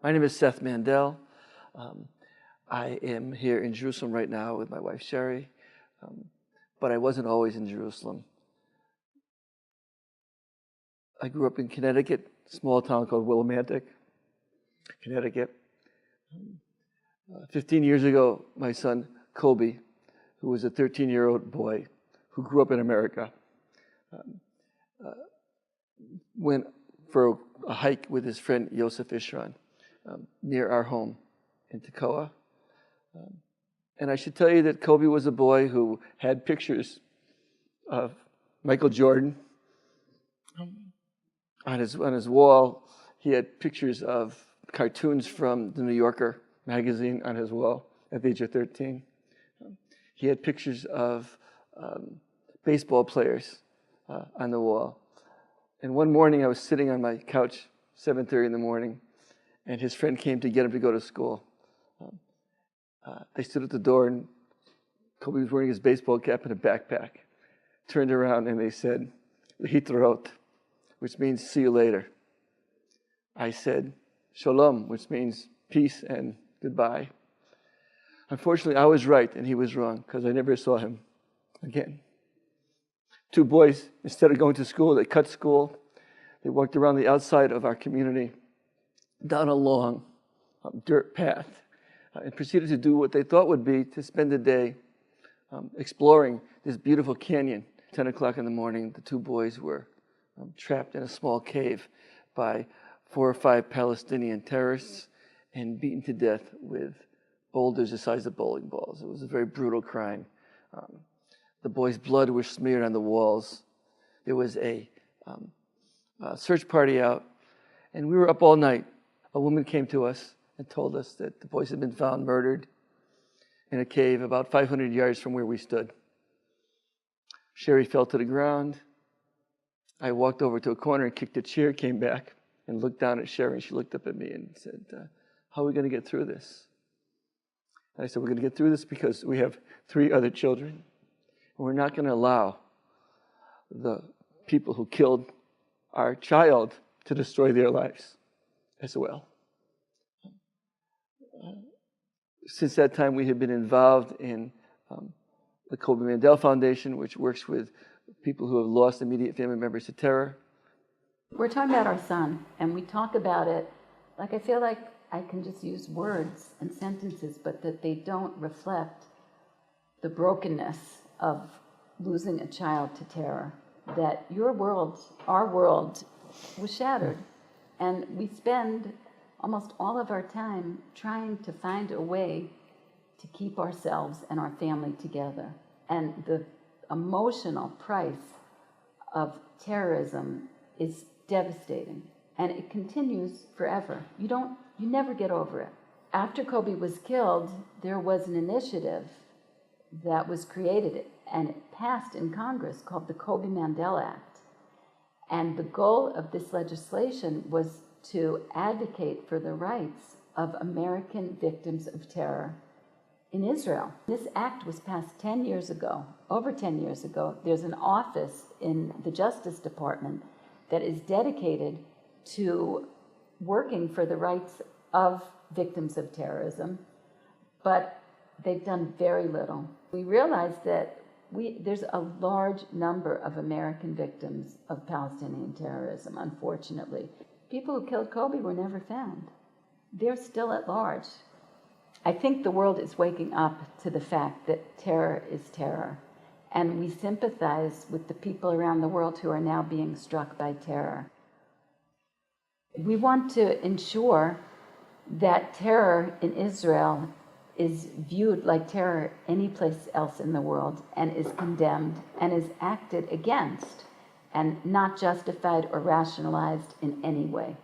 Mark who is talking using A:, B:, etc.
A: My name is Seth Mandell. I am here in Jerusalem right now with my wife, Sherri, but I wasn't always in Jerusalem. I grew up in Connecticut, a small town called Willimantic, Connecticut. 15 years ago, my son, Koby, who was a 13-year-old boy who grew up in America, went for a hike with his friend Yosef Ishran near our home in Tekoa. And I should tell you that Koby was a boy who had pictures of Michael Jordan. On his wall, he had pictures of cartoons from the New Yorker magazine on his wall at the age of 13. He had pictures of baseball players on the wall. And one morning, I was sitting on my couch, 7:30 in the morning, and his friend came to get him to go to school. They stood at the door, and Koby was wearing his baseball cap and a backpack. Turned around, and they said, "Lihitraot," which means "see you later." I said, "Shalom," which means peace and goodbye. Unfortunately, I was right, and he was wrong, because I never saw him again. Two boys, instead of going to school, they cut school. They walked around the outside of our community, down a long dirt path, and proceeded to do what they thought would be to spend the day exploring this beautiful canyon. 10 o'clock in the morning, the two boys were trapped in a small cave by 4 or 5 Palestinian terrorists and beaten to death with boulders the size of bowling balls. It was a very brutal crime. The boys' blood was smeared on the walls. There was a search party out, and we were up all night. A woman came to us and told us that the boys had been found murdered in a cave about 500 yards from where we stood. Sherri fell to the ground. I walked over to a corner and kicked a chair, came back and looked down at Sherri, and she looked up at me and said, "How are we going to get through this?" And I said, "We're going to get through this because we have 3 other children, and we're not going to allow the people who killed our child to destroy their lives as well." Since that time, we have been involved in the Koby Mandell Foundation, which works with people who have lost immediate family members to terror.
B: We're talking about our son, and we talk about it like I feel like I can just use words and sentences, but that they don't reflect the brokenness of losing a child to terror. That your world, our world, was shattered. And we spend almost all of our time trying to find a way to keep ourselves and our family together. And the emotional price of terrorism is devastating. And it continues forever. You never get over it. After Koby was killed, there was an initiative that was created and it passed in Congress called the Koby Mandell Act. And the goal of this legislation was to advocate for the rights of American victims of terror in Israel. This act was passed 10 years ago, over 10 years ago. There's an office in the Justice Department that is dedicated to working for the rights of victims of terrorism, but they've done very little. We realized that there's a large number of American victims of Palestinian terrorism, unfortunately. People who killed Koby were never found. They're still at large. I think the world is waking up to the fact that terror is terror, and we sympathize with the people around the world who are now being struck by terror. We want to ensure that terror in Israel is viewed like terror any place else in the world and is condemned and is acted against and not justified or rationalized in any way.